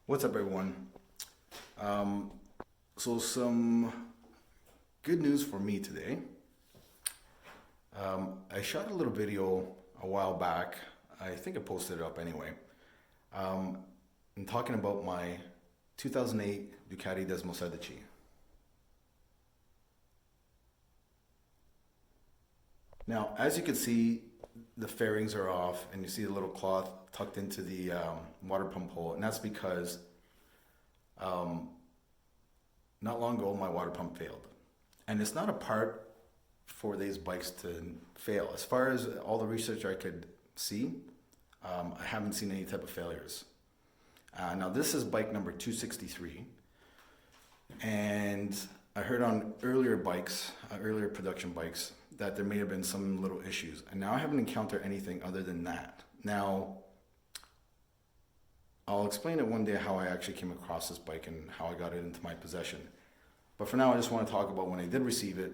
What's up, everyone? So some good news for me today. I shot a little video a while back. I think I posted it up anyway. I'm talking about my 2008 Ducati Desmosedici. Now, as you can see, the fairings are off, and you see a little cloth tucked into the water pump hole, and that's because um, not long ago my water pump failed, and it's not a part for these bikes to fail. As far as all the research I could see, I haven't seen any type of failures. Now this is bike number 263, and I heard on earlier bikes, earlier production bikes, that there may have been some little issues, and now I haven't encountered anything other than that. Now, I'll explain it one day how I actually came across this bike and how I got it into my possession. But for now, I just want to talk about when I did receive it.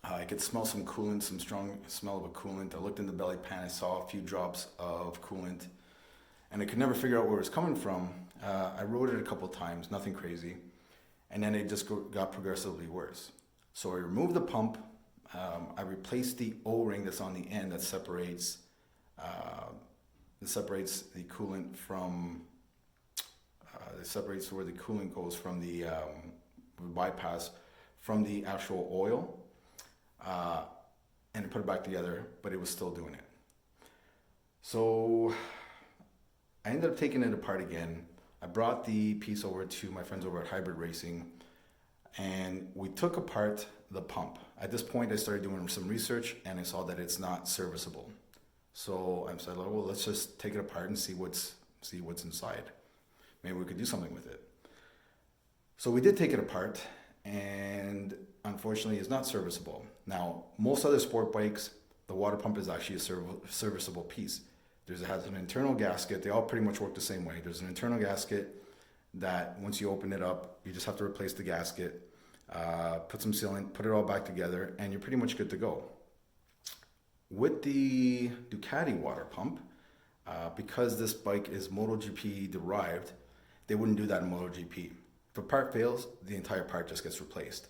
I could smell some coolant, some strong smell of a coolant. I looked in the belly pan, I saw a few drops of coolant, and I could never figure out where it was coming from. I rode it a couple times, nothing crazy, and then it just got progressively worse. So I removed the pump. I replaced the O-ring that's on the end that separates the coolant from it separates where the coolant goes from the bypass from the actual oil, and put it back together, but it was still doing it. So I ended up taking it apart again. I brought the piece over to my friends over at Hybrid Racing, and we took apart the pump. At this point, I started doing some research, and I saw that it's not serviceable. So I said, well, let's just take it apart and see what's inside. Maybe we could do something with it. So we did take it apart, and unfortunately, it's not serviceable. Now, most other sport bikes, the water pump is actually a serviceable piece. It has an internal gasket. They all pretty much work the same way. There's an internal gasket that once you open it up, you just have to replace the gasket, put some sealant, put it all back together, and you're pretty much good to go. With the Ducati water pump, because this bike is MotoGP derived, they wouldn't do that in MotoGP. If a part fails, the entire part just gets replaced.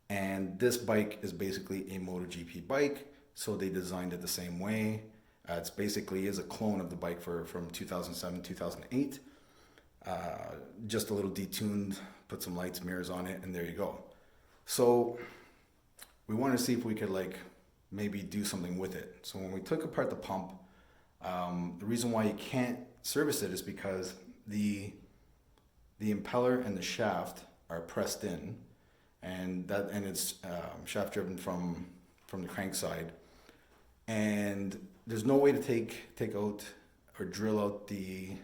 And this bike is basically a MotoGP bike, so they designed it the same way. It's basically is a clone of the bike from 2007, 2008. Just a little detuned, put some lights, mirrors on it, and there you go. So we wanted to see if we could maybe do something with it. So when we took apart the pump, the reason why you can't service it is because the impeller and the shaft are pressed in, and it's shaft driven from the crank side, and there's no way to take out or drill out the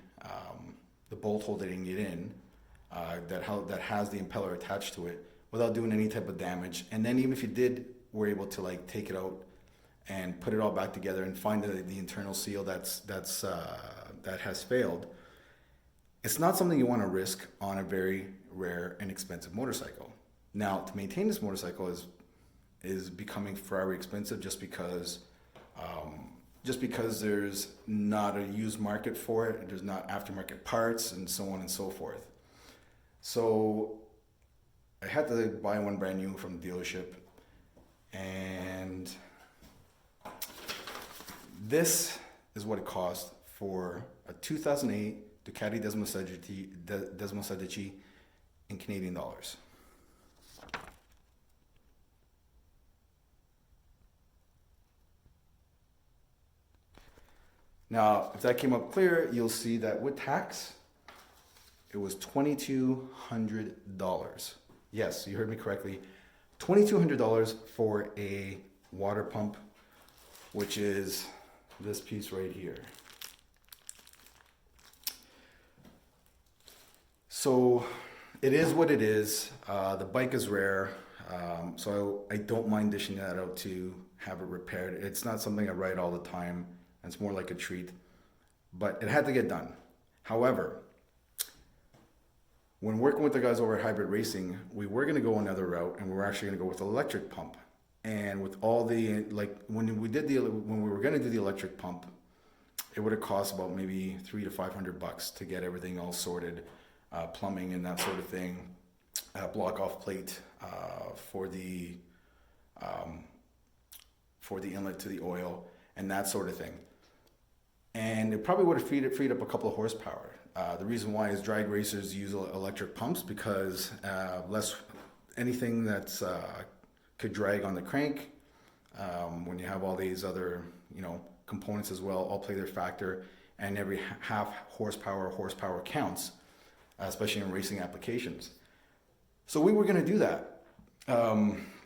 bolt holding it in that has the impeller attached to it without doing any type of damage. And then even if you were able to take it out and put it all back together and find the internal seal that has failed, it's not something you want to risk on a very rare and expensive motorcycle. Now, to maintain this motorcycle is becoming very expensive just because there's not a used market for it, there's not aftermarket parts, and so on and so forth. So I had to buy one brand new from the dealership, and this is what it cost for a 2008 Ducati Desmosedici in Canadian dollars. Now, if that came up clear, you'll see that with tax, it was $2,200. Yes, you heard me correctly. $2,200 for a water pump, which is this piece right here. So it is what it is. The bike is rare, so I don't mind dishing that out to have it repaired. It's not something I ride all the time. It's more like a treat, but it had to get done. However, when working with the guys over at Hybrid Racing, we were going to go another route, and we were actually going to go with an electric pump. And with all the when we were going to do the electric pump, it would have cost about maybe $300 to $500 to get everything all sorted, plumbing and that sort of thing, block off plate for the inlet to the oil and that sort of thing. And it probably would have freed up a couple of horsepower. The reason why is drag racers use electric pumps because less anything that's could drag on the crank. When you have all these other components as well, all play their factor, and every half horsepower counts, especially in racing applications. So we were going to do that.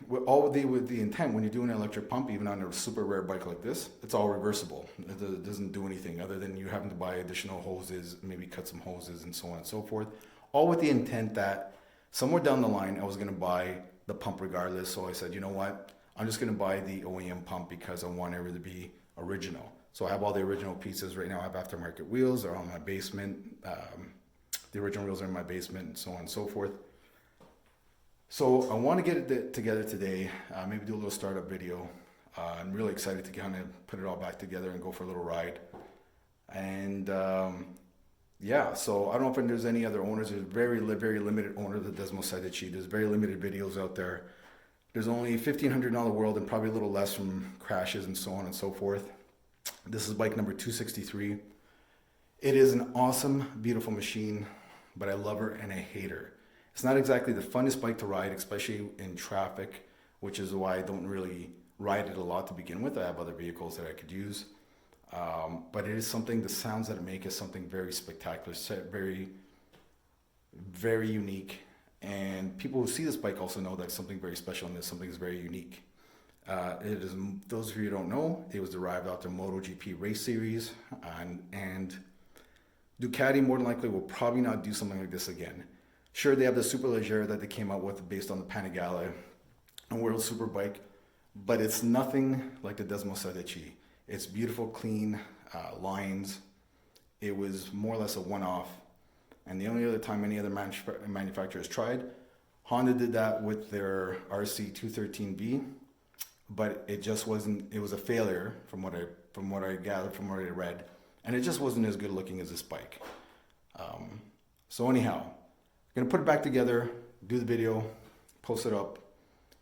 With the intent, when you're doing an electric pump, even on a super rare bike like this, it's all reversible. It doesn't do anything other than you having to buy additional hoses, maybe cut some hoses and so on and so forth. All with the intent that somewhere down the line, I was going to buy the pump regardless. So I said, you know what? I'm just going to buy the OEM pump because I want it to be original. So I have all the original pieces right now. I have aftermarket wheels. They're on my basement. The original wheels are in my basement and so on and so forth. So I want to get it together today, maybe do a little startup video. I'm really excited to kind of put it all back together and go for a little ride. And yeah, so I don't know if there's any other owners. There's very limited owners of the Desmosedici. There's very limited videos out there. There's only 1,500 in the world and probably a little less from crashes and so on and so forth. This is bike number 263. It is an awesome, beautiful machine, but I love her and I hate her. It's not exactly the funnest bike to ride, especially in traffic, which is why I don't really ride it a lot to begin with. I have other vehicles that I could use. But it is something, the sounds that it makes is something very spectacular, very, very unique. And people who see this bike also know that something very special in this, something is very unique. It is, those of you who don't know, it was derived out of the MotoGP race series, and Ducati more than likely will probably not do something like this again. Sure, they have the Superleggera that they came out with based on the Panigale and World Superbike, but it's nothing like the Desmosedici. It's beautiful, clean lines. It was more or less a one-off. And the only other time any other manufacturers tried, Honda did that with their RC213B, but it just wasn't. It was a failure from what I gathered, from what I read, and it just wasn't as good looking as this bike. So anyhow, I'm gonna put it back together, do the video, post it up,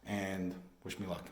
and wish me luck.